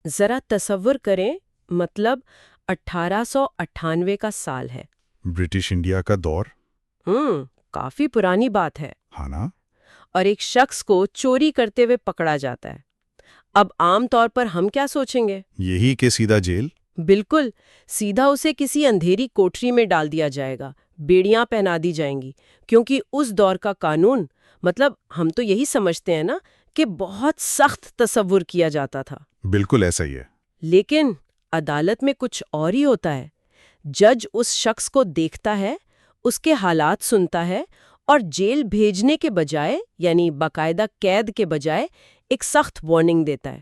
ذرا تصور کریں، مطلب 1898 کا سال ہے۔ برٹش انڈیا کا دور۔ کافی پرانی بات ہے۔ ہاں نا؟ اور ایک شخص کو چوری کرتے ہوئے پکڑا جاتا ہے۔ اب عام طور پر ہم کیا سوچیں گے؟ یہی کہ سیدھا جیل؟ بالکل، سیدھا اسے کسی اندھیری کوٹری میں ڈال دیا جائے گا، بیڑیاں پہنا دی جائیں گی، کیونکہ اس دور کا قانون، مطلب ہم تو یہی سمجھتے ہیں نا کہ بہت سخت تصور کیا جاتا تھا۔ بالکل ایسا ہی ہے۔ لیکن عدالت میں کچھ اور ہی ہوتا ہے۔ جج اس شخص کو دیکھتا ہے، اس کے حالات سنتا ہے، اور جیل بھیجنے کے بجائے، یعنی باقاعدہ قید کے بجائے، ایک سخت وارننگ دیتا ہے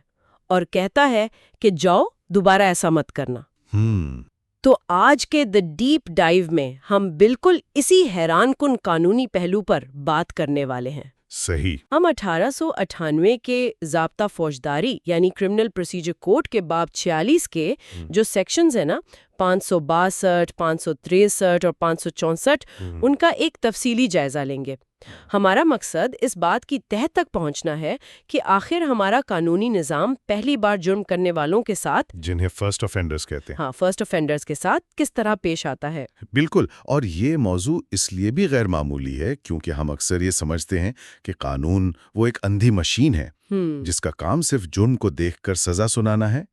اور کہتا ہے کہ جاؤ، دوبارہ ایسا مت کرنا۔ تو آج کے دی ڈیپ ڈائیو میں ہم بالکل اسی حیران کن قانونی پہلو پر بات کرنے والے ہیں۔ صحیح۔ ہم 1898 کے ضابطہ فوجداری یعنی کرمنل پروسیجر کوڈ کے باب 46 کے جو سیکشنز ہیں نا، 562، 563 اور 564، ان کا ایک تفصیلی جائزہ لیں گے۔ ہمارا مقصد اس بات کی تہہ تک پہنچنا ہے کہ آخر ہمارا قانونی نظام پہلی بار جرم کرنے والوں کے ساتھ، جنہیں فرسٹ آفینڈرز کہتے ہیں، فرسٹ آفینڈرز کے ساتھ کس طرح پیش آتا ہے۔ بالکل، اور یہ موضوع اس لیے بھی غیر معمولی ہے کیونکہ ہم اکثر یہ سمجھتے ہیں کہ قانون وہ ایک اندھی مشین ہے جس کا کام صرف جرم کو دیکھ کر سزا سنانا ہے۔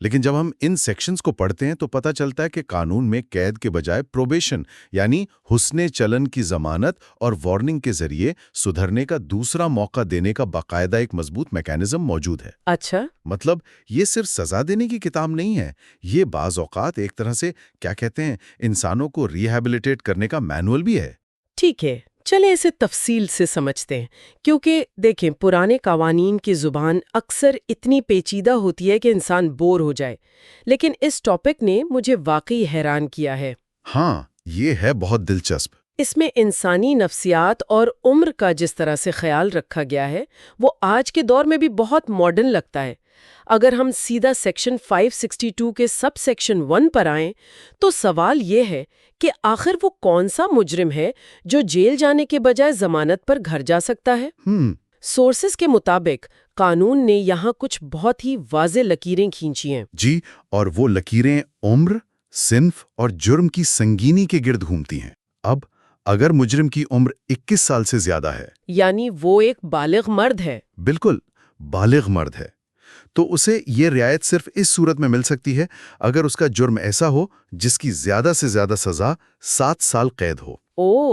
لیکن جب ہم ان سیکشنز کو پڑھتے ہیں تو پتہ چلتا ہے کہ قانون میں قید کے بجائے پروبیشن یعنی حسن چلن کی ضمانت اور وارننگ کے ذریعے سدھرنے کا دوسرا موقع دینے کا باقاعدہ ایک مضبوط میکانزم موجود ہے۔ اچھا، مطلب یہ صرف سزا دینے کی کتاب نہیں ہے، یہ بعض اوقات ایک طرح سے کیا کہتے ہیں انسانوں کو ریہیبلیٹیٹ کرنے کا مینول بھی ہے۔ ٹھیک ہے، چلیں اسے تفصیل سے سمجھتے ہیں، کیونکہ دیکھیں پرانے قوانین کی زبان اکثر اتنی پیچیدہ ہوتی ہے کہ انسان بور ہو جائے، لیکن اس ٹاپک نے مجھے واقعی حیران کیا ہے۔ ہاں، یہ ہے بہت دلچسپ۔ اس میں انسانی نفسیات اور عمر کا جس طرح سے خیال رکھا گیا ہے وہ آج کے دور میں بھی بہت ماڈرن لگتا ہے۔ اگر ہم سیدھا سیکشن 562 کے سب سیکشن 1 پر آئیں تو سوال یہ ہے کہ آخر وہ کون سا مجرم ہے جو جیل جانے کے بجائے ضمانت پر گھر جا سکتا ہے؟ سورسز کے مطابق قانون نے یہاں کچھ بہت ہی واضح لکیریں کھینچی ہیں۔ جی، اور وہ لکیریں عمر، صنف اور جرم کی سنگینی کے گرد گھومتی ہیں۔ اب اگر مجرم کی عمر 21 سال سے زیادہ ہے، یعنی وہ ایک بالغ مرد ہے۔ بالکل، بالغ مرد ہے، تو اسے یہ رعایت صرف اس صورت میں مل سکتی ہے اگر اس کا جرم ایسا ہو جس کی زیادہ سے زیادہ سزا 7 سال قید ہو۔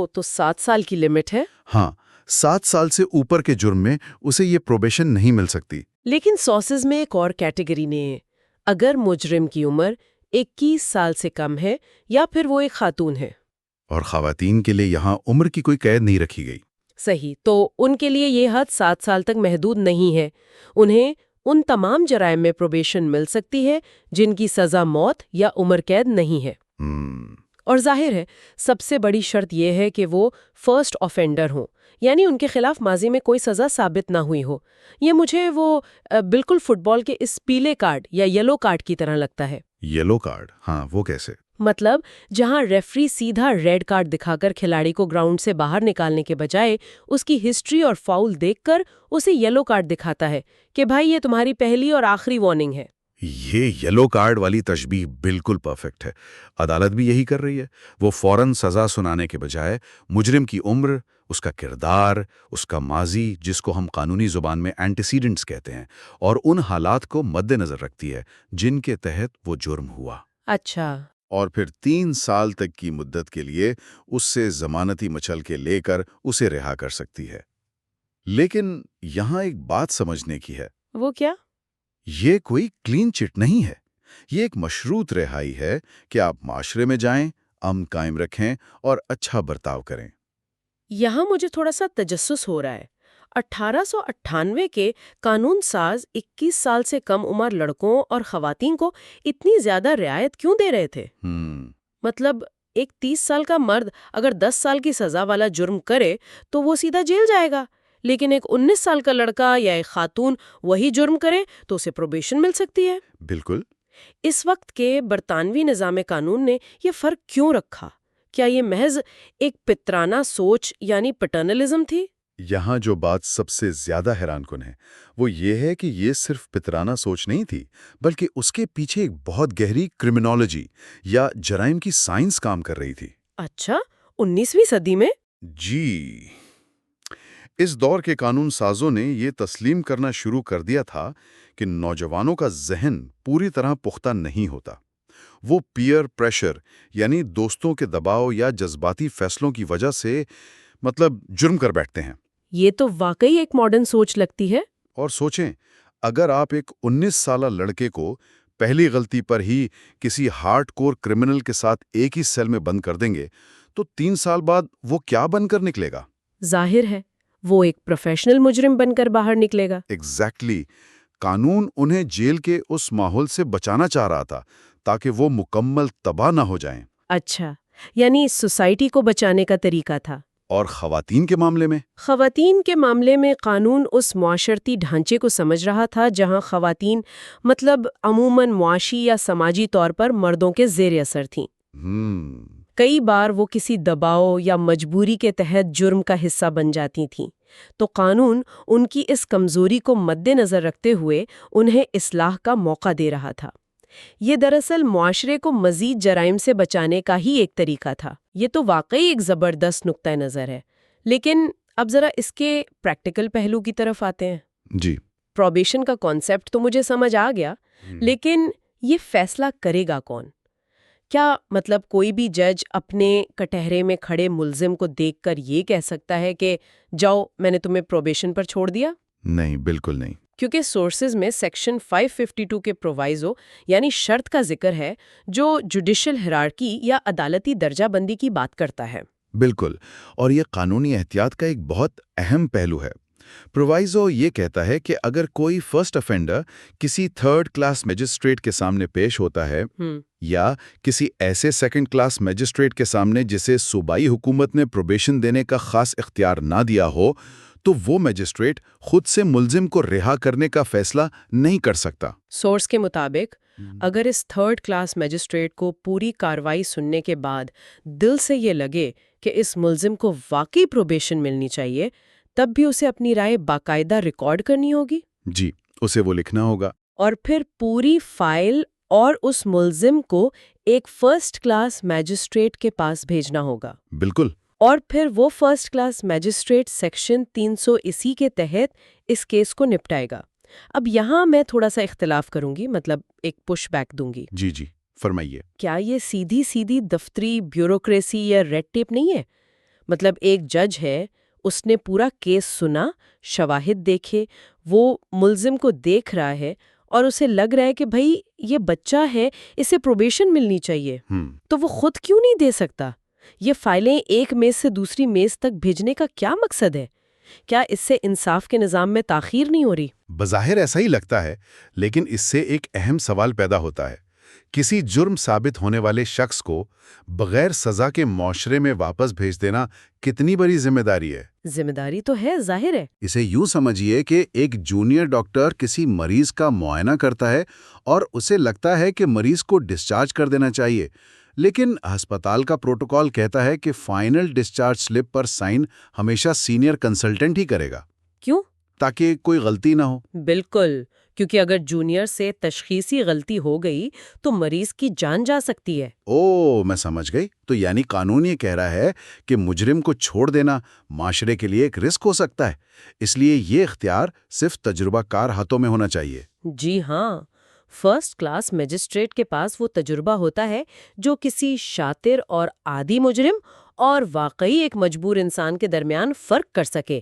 تو 7 سال کی لمٹ ہے؟ ہاں، 7 سال سے اوپر کے جرم میں اسے یہ پروبیشن نہیں مل سکتی۔ لیکن سورسز میں ایک اور کیٹیگری نے ہے، اگر مجرم کی عمر 21 سال سے کم ہے یا پھر وہ ایک خاتون ہے۔ اور خواتین کے لیے یہاں عمر کی کوئی قید نہیں رکھی گئی۔ صحیح، تو ان کے لیے یہ حد 7 سال تک محدود نہیں ہے، انہیں ان تمام جرائم میں پروبیشن مل سکتی ہے جن کی سزا موت یا عمر قید نہیں ہے۔ اور ظاہر ہے سب سے بڑی شرط یہ ہے کہ وہ فرسٹ آفینڈر ہوں، یعنی ان کے خلاف ماضی میں کوئی سزا ثابت نہ ہوئی ہو۔ یہ مجھے وہ بالکل فٹ بال کے اس پیلے کارڈ یا یلو کارڈ کی طرح لگتا ہے۔ Yellow card? ہاں، وہ کیسے؟ مطلب جہاں ریفری سیدھا ریڈ کارڈ دکھا کر کھلاڑی کو گراؤنڈ سے باہر نکالنے کے بجائے اس کی ہسٹری اور فاؤل دیکھ کر اسے یلو کارڈ دکھاتا ہے کہ بھائی یہ تمہاری پہلی اور آخری وارننگ ہے۔ یہ یلو کارڈ والی تشبیہ بالکل پرفیکٹ ہے۔ عدالت بھی یہی کر رہی ہے، وہ فوراً سزا سنانے کے بجائے مجرم کی عمر، اس کا کردار، اس کا ماضی جس کو ہم قانونی زبان میں اینٹیسیڈنٹس کہتے ہیں، اور ان حالات کو مد نظر رکھتی ہے جن کے تحت وہ جرم ہوا۔ اچھا، اور پھر 3 سال تک کی مدت کے لیے اس سے ضمانتی مچل کے لے کر اسے رہا کر سکتی ہے۔ لیکن یہاں ایک بات سمجھنے کی ہے۔ وہ کیا؟ یہ کوئی کلین چٹ نہیں ہے، یہ ایک مشروط رہائی ہے کہ آپ معاشرے میں جائیں، امن قائم رکھیں اور اچھا برتاؤ کریں۔ یہاں مجھے تھوڑا سا تجسس ہو رہا ہے۔ 1898 کے قانون ساز 21 سال سے کم عمر لڑکوں اور خواتین کو اتنی زیادہ رعایت کیوں دے رہے تھے؟ مطلب ایک 30 سال کا مرد اگر 10 سال کی سزا والا جرم کرے تو وہ سیدھا جیل جائے گا، لیکن ایک 19 سال کا لڑکا یا ایک خاتون وہی جرم کرے تو اسے پروبیشن مل سکتی ہے۔ بالکل۔ اس وقت کے برطانوی نظام قانون نے یہ فرق کیوں رکھا؟ کیا یہ محض ایک پترانہ سوچ یعنی پیٹرنلزم تھی؟ یہاں جو بات سب سے زیادہ حیران کن ہے وہ یہ ہے کہ یہ صرف پترانہ سوچ نہیں تھی، بلکہ اس کے پیچھے ایک بہت گہری کرمنالوجی یا جرائم کی سائنس کام کر رہی تھی۔ اچھا، 19ویں صدی میں؟ جی، اس دور کے قانون سازوں نے یہ تسلیم کرنا شروع کر دیا تھا کہ نوجوانوں کا ذہن پوری طرح پختہ نہیں ہوتا۔ وہ پیئر پریشر یعنی دوستوں کے دباؤ یا جذباتی فیصلوں کی وجہ سے جرم کر بیٹھتے ہیں۔ یہ تو واقعی ایک ماڈرن سوچ لگتی ہے۔ اور سوچیں، اگر آپ ایک 19 سالہ لڑکے کو پہلی غلطی پر ہی کسی ہارڈ کور کرمنل کے ساتھ ایک ہی سیل میں بند کر دیں گے تو 3 سال بعد وہ کیا بن کر نکلے گا؟ ظاہر ہے وہ ایک پروفیشنل مجرم بن کر باہر نکلے گا۔ ایگزیکٹلی، قانون انہیں جیل کے اس ماحول سے بچانا چاہ رہا تھا تاکہ وہ مکمل تباہ نہ ہو جائیں۔ اچھا، یعنی سوسائٹی کو بچانے کا طریقہ تھا۔ اور خواتین کے معاملے میں؟ خواتین کے معاملے میں قانون اس معاشرتی ڈھانچے کو سمجھ رہا تھا جہاں خواتین عموماً معاشی یا سماجی طور پر مردوں کے زیر اثر تھیں۔ کئی بار وہ کسی دباؤ یا مجبوری کے تحت جرم کا حصہ بن جاتی تھیں، تو قانون ان کی اس کمزوری کو مد نظر رکھتے ہوئے انہیں اصلاح کا موقع دے رہا تھا۔ یہ دراصل معاشرے کو مزید جرائم سے بچانے کا ہی ایک طریقہ تھا۔ یہ تو واقعی ایک زبردست نقطہ نظر ہے، لیکن اب ذرا اس کے پریکٹیکل پہلو کی طرف آتے ہیں۔ جی، پروبیشن کا کانسیپٹ تو مجھے سمجھ آ گیا، لیکن یہ فیصلہ کرے گا کون؟ کیا کوئی بھی جج اپنے کٹہرے میں کھڑے ملزم کو دیکھ کر یہ کہہ سکتا ہے کہ جاؤ میں نے تمہیں پروبیشن پر چھوڑ دیا؟ نہیں، بالکل نہیں۔ کیونکہ سورسز میں سیکشن 552 کے پرووائزو یعنی شرط کا ذکر ہے جو جوڈیشل ہیرارکی یا عدالتی درجہ بندی کی بات کرتا ہے۔ بالکل، اور یہ قانونی احتیاط کا ایک بہت اہم پہلو ہے۔ پرووائزو یہ کہتا ہے کہ اگر کوئی فرسٹ افینڈر کسی تھرڈ کلاس میجسٹریٹ کے سامنے پیش ہوتا ہے یا کسی ایسے سیکنڈ کلاس میجسٹریٹ کے سامنے جسے صوبائی حکومت نے پروبیشن دینے کا خاص اختیار نہ دیا ہو، تو وہ میجسٹریٹ خود سے ملزم کو رہا کرنے کا فیصلہ نہیں کر سکتا۔ سورس کے مطابق اگر اس تھرڈ کلاس میجسٹریٹ کو پوری کارروائی سننے کے بعد دل سے یہ لگے کہ اس ملزم کو واقعی پروبیشن ملنی چاہیے، تب بھی اسے اپنی رائے باقاعدہ ریکارڈ کرنی ہوگی۔ جی، اسے وہ لکھنا ہوگا اور پھر پوری فائل اور اس ملزم کو ایک فرسٹ کلاس میجسٹریٹ کے پاس بھیجنا ہوگا۔ بالکل۔ اور پھر وہ فرسٹ کلاس میجسٹریٹ سیکشن 380 کے تحت اس کیس کو نپٹائے گا۔ اب یہاں میں تھوڑا سا اختلاف کروں گی، ایک پش بیک دوں گی۔ جی جی، فرمائیے۔ کیا یہ سیدھی دفتری بیوروکریسی یا ریڈ ٹیپ نہیں ہے؟ ایک جج ہے، اس نے پورا کیس سنا، شواہد دیکھے، وہ ملزم کو دیکھ رہا ہے اور اسے لگ رہا ہے کہ بھئی یہ بچہ ہے، اسے پروبیشن ملنی چاہیے، تو وہ خود کیوں نہیں دے سکتا؟ یہ فائلیں ایک میز سے دوسری میز تک بھیجنے کا کیا مقصد ہے؟ کیا اس سے انصاف کے نظام میں تاخیر نہیں ہو رہی؟ بظاہر ایسا ہی لگتا ہے، لیکن اس سے ایک اہم سوال پیدا ہوتا ہے۔ کسی جرم ثابت ہونے والے شخص کو بغیر سزا کے معاشرے میں واپس بھیج دینا کتنی بڑی ذمہ داری ہے؟ ذمہ داری تو ہے، ظاہر ہے۔ اسے یوں سمجھیے کہ ایک جونیئر ڈاکٹر کسی مریض کا معائنہ کرتا ہے اور اسے لگتا ہے کہ مریض کو ڈسچارج کر دینا چاہیے، لیکن ہسپتال کا پروٹوکول کہتا ہے کہ فائنل ڈسچارج سلپ پر سائن ہمیشہ سینئر کنسلٹنٹ ہی کرے گا۔ کیوں؟ تاکہ کوئی غلطی نہ ہو۔ بالکل، کیونکہ اگر جونیئر سے تشخیصی غلطی ہو گئی تو مریض کی جان جا سکتی ہے۔ میں سمجھ گئی۔ تو یعنی قانون یہ کہہ رہا ہے کہ مجرم کو چھوڑ دینا معاشرے کے لیے ایک رسک ہو سکتا ہے، اس لیے یہ اختیار صرف تجربہ کار ہاتھوں میں ہونا چاہیے۔ جی ہاں، فرسٹ کلاس میجسٹریٹ کے پاس وہ تجربہ ہوتا ہے جو کسی شاطر اور عادی مجرم اور واقعی ایک مجبور انسان کے درمیان فرق کر سکے۔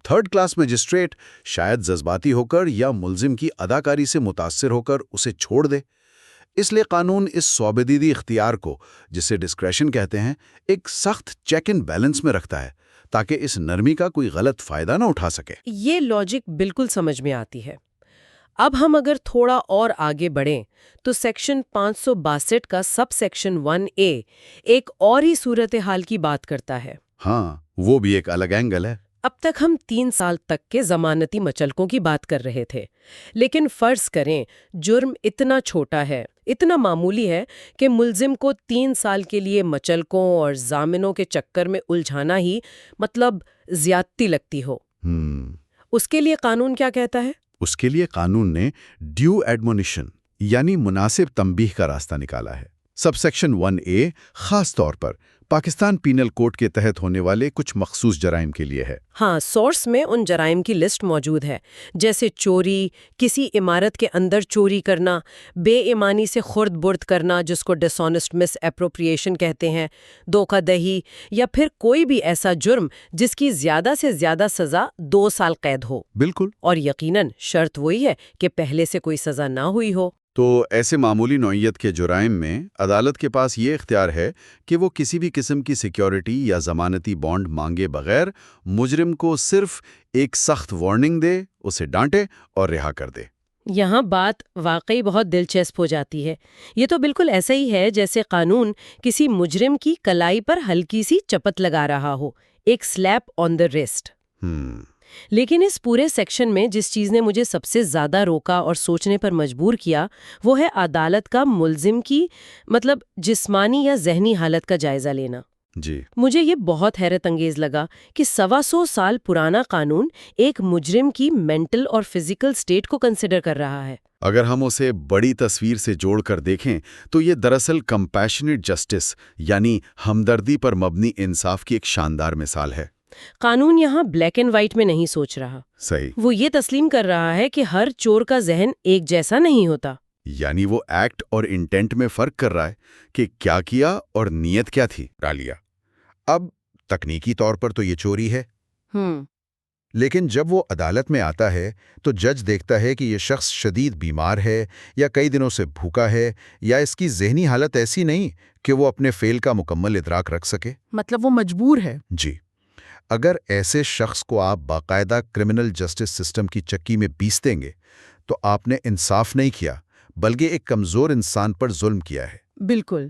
تھرڈ کلاس میجسٹریٹ شاید جذباتی ہو کر یا ملزم کی اداکاری سے متاثر ہو کر اسے چھوڑ دے۔ اس لیے قانون اس صوبیدیدی اختیار کو، جسے ڈسکریشن کہتے ہیں، ایک سخت چیک اینڈ بیلنس میں رکھتا ہے تاکہ اس نرمی کا کوئی غلط فائدہ نہ اٹھا سکے۔ یہ لاجک بالکل سمجھ میں آتی ہے۔ اب ہم اگر تھوڑا اور آگے بڑھیں تو سیکشن 562 کا سب سیکشن 1A ایک اور ہی صورتحال کی بات کرتا ہے۔ ہاں، وہ بھی ایک الگ اینگل ہے۔ اب تک ہم 3 سال تک کے ضمانتی مچلقوں کی بات کر رہے تھے، لیکن فرض کریں جرم اتنا چھوٹا ہے، اتنا معمولی ہے کہ ملزم کو 3 سال کے لیے مچلکوں اور ضامنوں کے چکر میں الجھانا ہی مطلب زیادتی لگتی ہو۔ اس کے لیے قانون کیا کہتا ہے؟ اس کے لیے قانون نے ڈیو ایڈمونیشن یعنی مناسب تنبیہ کا راستہ نکالا ہے۔ سب سیکشن 1A خاص طور پر پاکستان پینل کوڈ کے تحت ہونے والے کچھ مخصوص جرائم کے لیے ہے۔ ہاں، سورس میں ان جرائم کی لسٹ موجود ہے، جیسے چوری، کسی عمارت کے اندر چوری کرنا، بے ایمانی سے خرد برد کرنا جس کو ڈس آنیسٹ مس اپروپریشن کہتے ہیں، دھوکہ دہی، یا پھر کوئی بھی ایسا جرم جس کی زیادہ سے زیادہ سزا 2 سال قید ہو۔ بالکل۔ اور یقیناً شرط وہی ہے کہ پہلے سے کوئی سزا نہ ہوئی ہو۔ تو ایسے معمولی نوعیت کے جرائم میں عدالت کے پاس یہ اختیار ہے کہ وہ کسی بھی قسم کی سیکیورٹی یا ضمانتی بانڈ مانگے بغیر مجرم کو صرف ایک سخت وارننگ دے، اسے ڈانٹے اور رہا کر دے۔ یہاں بات واقعی بہت دلچسپ ہو جاتی ہے۔ یہ تو بالکل ایسا ہی ہے جیسے قانون کسی مجرم کی کلائی پر ہلکی سی چپت لگا رہا ہو، ایک سلیپ آن دا ریسٹ۔ لیکن اس پورے سیکشن میں جس چیز نے مجھے سب سے زیادہ روکا اور سوچنے پر مجبور کیا وہ ہے عدالت کا ملزم کی مطلب جسمانی یا ذہنی حالت کا جائزہ لینا۔ جی، مجھے یہ بہت حیرت انگیز لگا کہ 125 سال پرانا قانون ایک مجرم کی مینٹل اور فزیکل سٹیٹ کو کنسیڈر کر رہا ہے۔ اگر ہم اسے بڑی تصویر سے جوڑ کر دیکھیں تو یہ دراصل کمپیشنیٹ جسٹس یعنی ہمدردی پر مبنی انصاف کی ایک شاندار مثال ہے۔ قانون یہاں بلیک اینڈ وائٹ میں نہیں سوچ رہا، صحیح۔ وہ یہ تسلیم کر رہا ہے کہ ہر چور کا ذہن ایک جیسا نہیں ہوتا۔ یعنی وہ ایکٹ اور انٹینٹ میں فرق کر رہا ہے کہ کیا اور نیت کیا تھی ڈالیا۔ اب تکنیکی طور پر تو یہ چوری ہے، لیکن جب وہ عدالت میں آتا ہے تو جج دیکھتا ہے کہ یہ شخص شدید بیمار ہے یا کئی دنوں سے بھوکا ہے یا اس کی ذہنی حالت ایسی نہیں کہ وہ اپنے فعل کا مکمل ادراک رکھ سکے، مطلب وہ مجبور ہے۔ جی۔ اگر ایسے شخص کو آپ باقاعدہ کرمنل جسٹس سسٹم کی چکی میں پیس دیں گے تو آپ نے انصاف نہیں کیا بلکہ ایک کمزور انسان پر ظلم کیا ہے۔ بالکل۔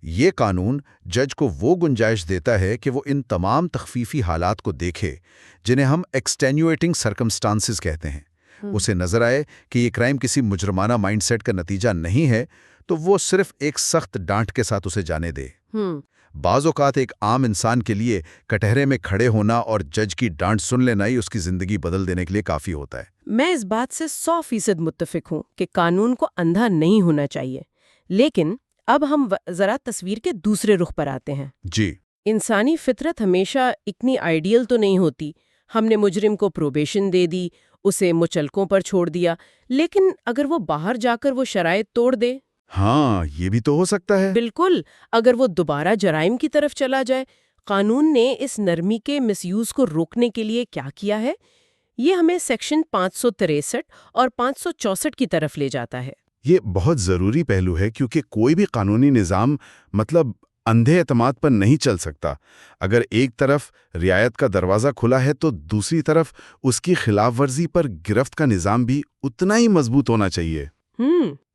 یہ قانون جج کو وہ گنجائش دیتا ہے کہ وہ ان تمام تخفیفی حالات کو دیکھے جنہیں ہم ایکسٹینیویٹنگ سرکمسٹانسز کہتے ہیں۔ اسے نظر آئے کہ یہ کرائم کسی مجرمانہ مائنڈ سیٹ کا نتیجہ نہیں ہے تو وہ صرف ایک سخت ڈانٹ کے ساتھ اسے جانے دے۔ بعض اوقات ایک عام انسان کے لیے کٹہرے میں کھڑے ہونا اور جج کی ڈانٹ سن لینا ہی اس کی زندگی بدل دینے کے لیے کافی ہوتا ہے۔ میں اس بات سے 100% متفق ہوں کہ قانون کو اندھا نہیں ہونا چاہیے، لیکن اب ہم ذرا تصویر کے دوسرے رخ پر آتے ہیں۔ جی، انسانی فطرت ہمیشہ اتنی آئیڈیل تو نہیں ہوتی۔ ہم نے مجرم کو پروبیشن دے دی، اسے مچلکوں پر چھوڑ دیا، لیکن اگر وہ باہر جا کر وہ شرائط توڑ دے؟ ہاں، یہ بھی تو ہو سکتا ہے۔ بالکل، اگر وہ دوبارہ جرائم کی طرف چلا جائے۔ قانون نے اس نرمی کے مس یوز کو روکنے کے لیے کیا کیا ہے؟ یہ ہمیں سیکشن 563 اور 564 کی طرف لے جاتا ہے۔ یہ بہت ضروری پہلو ہے کیونکہ کوئی بھی قانونی نظام مطلب اندھے اعتماد پر نہیں چل سکتا۔ اگر ایک طرف رعایت کا دروازہ کھلا ہے تو دوسری طرف اس کی خلاف ورزی پر گرفت کا نظام بھی اتنا ہی مضبوط ہونا چاہیے۔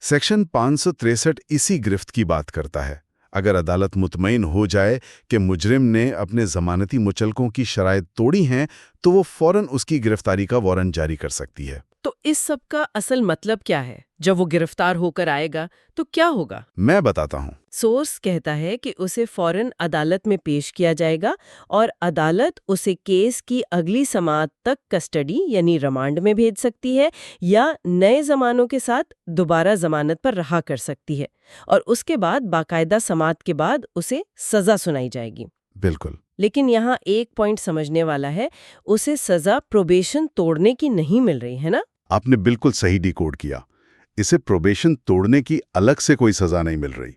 سیکشن 563 اسی گرفت کی بات کرتا ہے۔ اگر عدالت مطمئن ہو جائے کہ مجرم نے اپنے ضمانتی مچلکوں کی شرائط توڑی ہیں تو وہ فوراً اس کی گرفتاری کا وارنٹ جاری کر سکتی ہے۔ تو اس سب کا اصل مطلب کیا ہے؟ جب وہ گرفتار ہو کر آئے گا تو کیا ہوگا؟ میں بتاتا ہوں۔ سورس کہتا ہے کہ اسے فوراً عدالت میں پیش کیا جائے گا اور عدالت اسے کیس کی اگلی سماعت تک کسٹڈی یعنی ریمانڈ میں بھیج سکتی ہے یا نئے زمانوں کے ساتھ دوبارہ ضمانت پر رہا کر سکتی ہے، اور اس کے بعد باقاعدہ سماعت کے بعد اسے سزا سنائی جائے گی۔ بالکل۔ لیکن یہاں ایک پوائنٹ سمجھنے والا ہے، اسے سزا پروبیشن توڑنے کی نہیں مل رہی ہے نا؟ آپ نے بالکل صحیح ڈی کوڈ کیا۔ اسے پروبیشن توڑنے کی الگ سے کوئی سزا نہیں مل رہی۔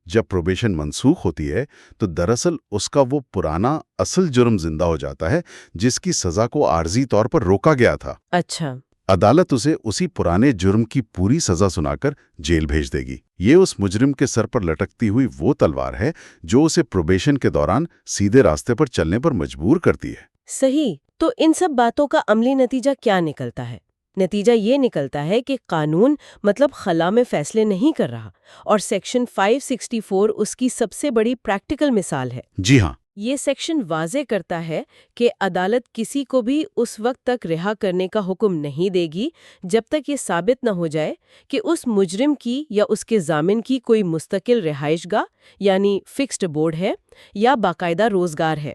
جب پروبیشن منسوخ ہوتی ہے تو دراصل اس کا وہ پرانا اصل جرم زندہ ہو جاتا ہے جس کی سزا کو عارضی طور پر روکا گیا تھا۔ اچھا۔ عدالت اسے اسی پرانے جرم کی پوری سزا سنا کر جیل بھیج دے گی۔ یہ اس مجرم کے سر پر لٹکتی ہوئی وہ تلوار ہے جو اسے پروبیشن کے دوران سیدھے راستے پر چلنے پر مجبور کرتی ہے۔ صحیح۔ تو ان سب باتوں کا عملی نتیجہ کیا نکلتا ہے؟ نتیجہ یہ نکلتا ہے کہ قانون مطلب خلا میں فیصلے نہیں کر رہا، اور سیکشن 564 اس کی سب سے بڑی پریکٹیکل مثال ہے۔ جی ہاں، یہ سیکشن واضح کرتا ہے کہ عدالت کسی کو بھی اس وقت تک رہا کرنے کا حکم نہیں دے گی جب تک یہ ثابت نہ ہو جائے کہ اس مجرم کی یا اس کے ضامن کی کوئی مستقل رہائش گاہ یعنی فکسڈ بورڈ ہے یا باقاعدہ روزگار ہے،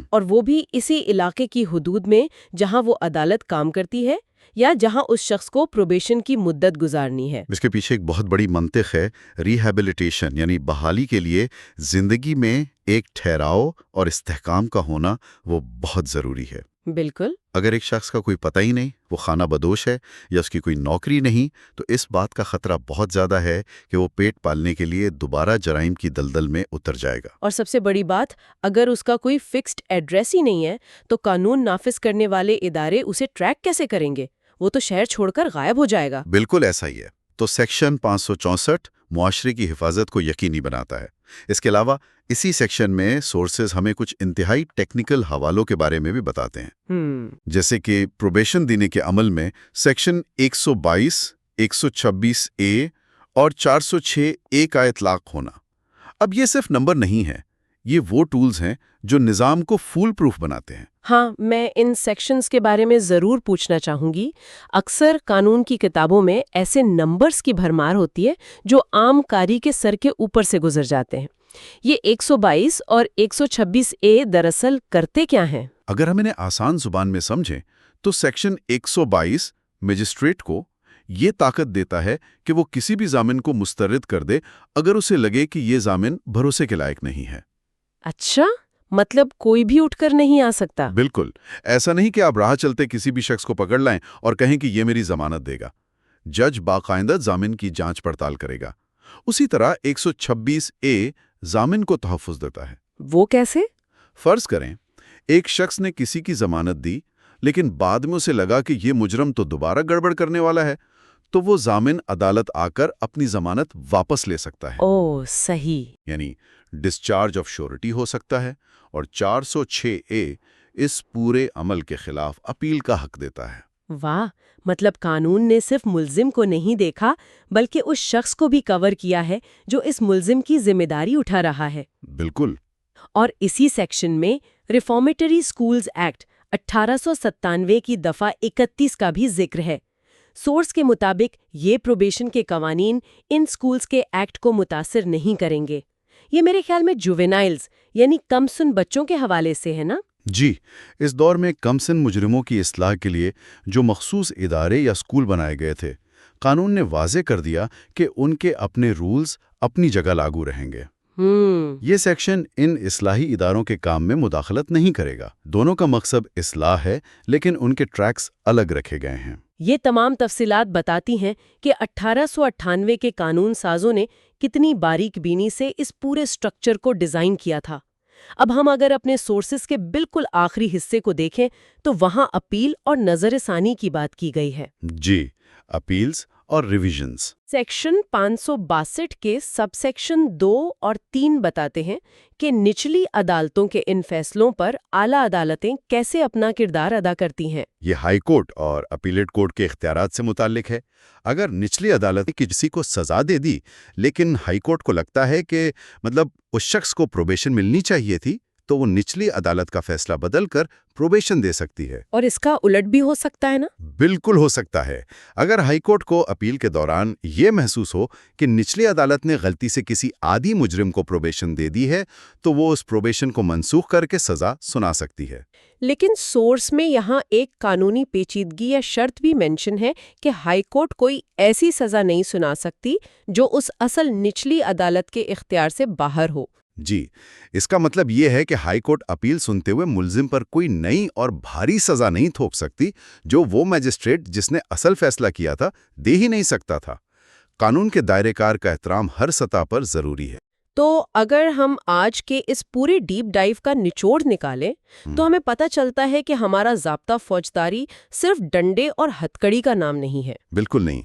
اور وہ بھی اسی علاقے کی حدود میں جہاں وہ عدالت کام کرتی ہے یا جہاں اس شخص کو پروبیشن کی مدت گزارنی ہے۔ اس کے پیچھے ایک بہت بڑی منطق ہے، ریہیبلیٹیشن یعنی بحالی کے لیے زندگی میں ایک ٹھہراؤ اور استحکام کا ہونا وہ بہت ضروری ہے۔ بالکل۔ اگر ایک شخص کا کوئی پتہ ہی نہیں، وہ خانہ بدوش ہے یا اس کی کوئی نوکری نہیں، تو اس بات کا خطرہ بہت زیادہ ہے کہ وہ پیٹ پالنے کے لیے دوبارہ جرائم کی دلدل میں اتر جائے گا۔ اور سب سے بڑی بات، اگر اس کا کوئی فکسڈ ایڈریس ہی نہیں ہے تو قانون نافذ کرنے والے ادارے اسے ٹریک کیسے کریں گے؟ وہ تو شہر چھوڑ کر غائب ہو جائے گا۔ بالکل ایسا ہی ہے۔ تو سیکشن 564 معاشرے کی حفاظت کو یقینی بناتا ہے۔ اس کے علاوہ اسی سیکشن میں سورسز ہمیں کچھ انتہائی ٹیکنیکل حوالوں کے بارے میں بھی بتاتے ہیں، جیسے کہ پروبیشن دینے کے عمل میں سیکشن 122، 126A اور 406A کا اطلاق ہونا۔ اب یہ صرف نمبر نہیں ہے، یہ وہ ٹولز ہیں جو نظام کو فول پروف بناتے ہیں۔ ہاں، میں ان سیکشنز کے بارے میں ضرور پوچھنا چاہوں گی۔ اکثر قانون کی کتابوں میں ایسے نمبرز کی بھرمار ہوتی ہے جو عام قاری کے سر کے اوپر سے گزر جاتے ہیں۔ یہ 122 اور 126A دراصل کرتے کیا ہیں؟ اگر ہم انہیں آسان زبان میں سمجھیں تو سیکشن 122 مجسٹریٹ کو یہ طاقت دیتا ہے کہ وہ کسی بھی ضامن کو مسترد کر دے اگر اسے لگے کہ یہ ضامن بھروسے کے لائق نہیں ہے۔ اچھا، مطلب کوئی بھی اٹھ کر نہیں آ سکتا؟ بالکل ایسا نہیں کہ آپ راہ چلتے کسی بھی شخص کو پکڑ لائیں اور کہیں کہ یہ میری ضمانت دے گا۔ جج باقاعدہ ضامن کی جانچ پڑتال کرے گا۔ اسی طرح 126A ضامن کو تحفظ دیتا ہے۔ وہ کیسے؟ فرض کریں ایک شخص نے کسی کی ضمانت دی لیکن بعد میں اسے لگا کہ یہ مجرم تو دوبارہ گڑبڑ کرنے والا ہے، تو وہ ضامن عدالت آ کر اپنی ضمانت واپس لے سکتا ہے۔ اوہ، صحیح۔ یعنی ڈسچارج آف شورٹی ہو سکتا ہے، اور 406A اس پورے عمل کے خلاف اپیل کا حق دیتا ہے۔ واہ، مطلب قانون نے صرف ملزم کو نہیں دیکھا بلکہ اس شخص کو بھی کور کیا ہے جو اس ملزم کی ذمہ داری اٹھا رہا ہے۔ بالکل۔ اور اسی سیکشن میں ریفارمیٹری سکولز ایکٹ 1897 کی دفعہ 31 کا بھی ذکر ہے۔ سورس کے مطابق یہ پروبیشن کے قوانین ان سکولز کے ایکٹ کو متاثر نہیں کریں گے۔ یہ میرے خیال میں جووینائلز یعنی کم سن بچوں کے حوالے سے ہے نا؟ جی، اس دور میں کم سن مجرموں کی اصلاح کے لیے جو مخصوص ادارے یا اسکول بنائے گئے تھے، قانون نے واضح کر دیا کہ ان کے اپنے رولز اپنی جگہ لاگو رہیں گے۔ یہ سیکشن ان اصلاحی اداروں کے کام میں مداخلت نہیں کرے گا۔ دونوں کا مقصد اصلاح ہے، لیکن ان کے ٹریکس الگ رکھے گئے ہیں۔ یہ تمام تفصیلات بتاتی ہیں کہ 1898 کے قانون سازوں نے کتنی باریک بینی سے اس پورے سٹرکچر کو ڈیزائن کیا تھا۔ اب ہم اگر اپنے سورسز کے بالکل آخری حصے کو دیکھیں تو وہاں اپیل اور نظر ثانی کی بات کی گئی ہے۔ جی، اپیلز اور ریویژنز۔ سیکشن 562 کے سب سیکشن 2 اور 3 بتاتے ہیں کہ نچلی عدالتوں کے ان فیصلوں پر اعلیٰ عدالتیں کیسے اپنا کردار ادا کرتی ہیں۔ یہ ہائی کورٹ اور اپیلیٹ کورٹ کے اختیارات سے متعلق ہے۔ اگر نچلی عدالت کسی کو سزا دے دی لیکن ہائی کورٹ کو لگتا ہے کہ اس شخص کو پروبیشن ملنی چاہیے تھی، تو وہ نچلی عدالت کا فیصلہ بدل کر پروبیشن دے سکتی ہے۔ اور اس کا الٹ بھی ہو سکتا ہے نا؟ بالکل ہو سکتا ہے۔ اگر ہائی کورٹ کو اپیل کے دوران یہ محسوس ہو کہ نچلی عدالت نے غلطی سے کسی عادی مجرم کو پروبیشن دے دی ہے، تو وہ اس پروبیشن کو منسوخ کر کے سزا سنا سکتی ہے۔ لیکن سورس میں یہاں ایک قانونی پیچیدگی یا شرط بھی مینشن ہے کہ ہائی کورٹ کوئی ایسی سزا نہیں سنا سکتی جو اس اصل نچلی عدالت کے اختیار سے باہر ہو۔ جی، اس کا مطلب یہ ہے کہ ہائی کورٹ اپیل سنتے ہوئے ملزم پر کوئی نئی اور بھاری سزا نہیں تھوپ سکتی جو وہ میجسٹریٹ جس نے اصل فیصلہ کیا تھا دے ہی نہیں سکتا تھا۔ قانون کے دائرے کار کا احترام ہر سطح پر ضروری ہے۔ تو اگر ہم آج کے اس پورے ڈیپ ڈائیو کا نچوڑ نکالیں تو ہمیں پتہ چلتا ہے کہ ہمارا ضابطہ فوجداری صرف ڈنڈے اور ہتکڑی کا نام نہیں ہے۔ بالکل نہیں۔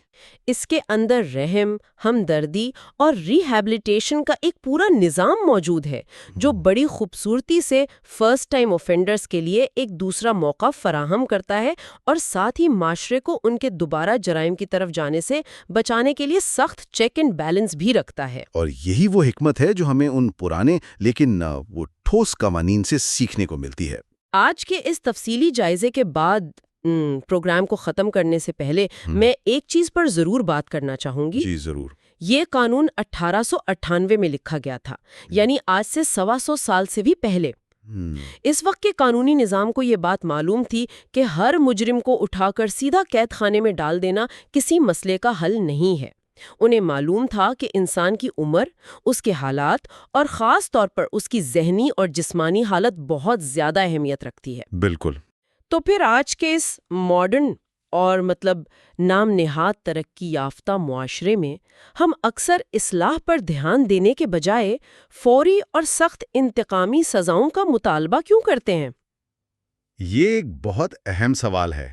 اس کے اندر رحم، ہمدردی اور ریہیبلیٹیشن کا ایک پورا نظام موجود ہے جو بڑی خوبصورتی سے فرسٹ ٹائم اوفینڈرز کے لیے ایک دوسرا موقع فراہم کرتا ہے اور ساتھ ہی معاشرے کو ان کے دوبارہ جرائم کی طرف جانے سے بچانے کے لیے سخت چیک اینڈ بیلنس بھی رکھتا ہے۔ اور یہی وہ حکمت ہے جو ہمیں ان پرانے لیکن وہ ٹھوس قوانین سے سیکھنے کو ملتی ہے۔ آج کے اس تفصیلی جائزے کے بعد پروگرام کو ختم کرنے سے پہلے میں ایک چیز پر ضرور بات کرنا چاہوں گی۔ جی ضرور۔ یہ قانون 1898 میں لکھا گیا تھا، یعنی آج سے 125 سال سے بھی پہلے۔ اس وقت کے قانونی نظام کو یہ بات معلوم تھی کہ ہر مجرم کو اٹھا کر سیدھا قید خانے میں ڈال دینا کسی مسئلے کا حل نہیں ہے۔ انہیں معلوم تھا کہ انسان کی عمر، اس کے حالات اور خاص طور پر اس کی ذہنی اور جسمانی حالت بہت زیادہ اہمیت رکھتی ہے۔ بالکل۔ تو پھر آج کے اس ماڈرن اور نام نہاد ترقی یافتہ معاشرے میں ہم اکثر اصلاح پر دھیان دینے کے بجائے فوری اور سخت انتقامی سزاؤں کا مطالبہ کیوں کرتے ہیں؟ یہ ایک بہت اہم سوال ہے۔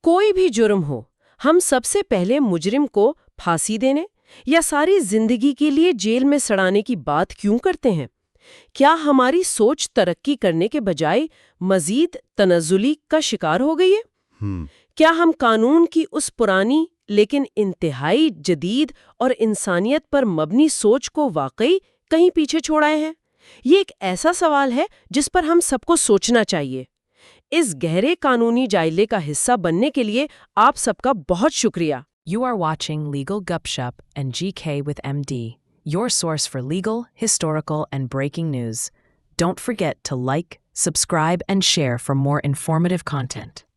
کوئی بھی جرم ہو، ہم سب سے پہلے مجرم کو پھانسی دینے یا ساری زندگی کے لیے جیل میں سڑانے کی بات کیوں کرتے ہیں؟ کیا ہماری سوچ ترقی کرنے کے بجائے مزید تنزلی کا شکار ہو گئی ہے؟ کیا ہم قانون کی اس پرانی لیکن انتہائی جدید اور انسانیت پر مبنی سوچ کو واقعی کہیں پیچھے چھوڑائے ہیں؟ یہ ایک ایسا سوال ہے جس پر ہم سب کو سوچنا چاہیے۔ اس گہرے قانونی جائزے کا حصہ بننے کے لیے آپ سب کا بہت شکریہ۔ You are watching Legal Gupshup and GK with MD, your source for legal, historical, and breaking news. Don't forget to like, subscribe, and share for more informative content.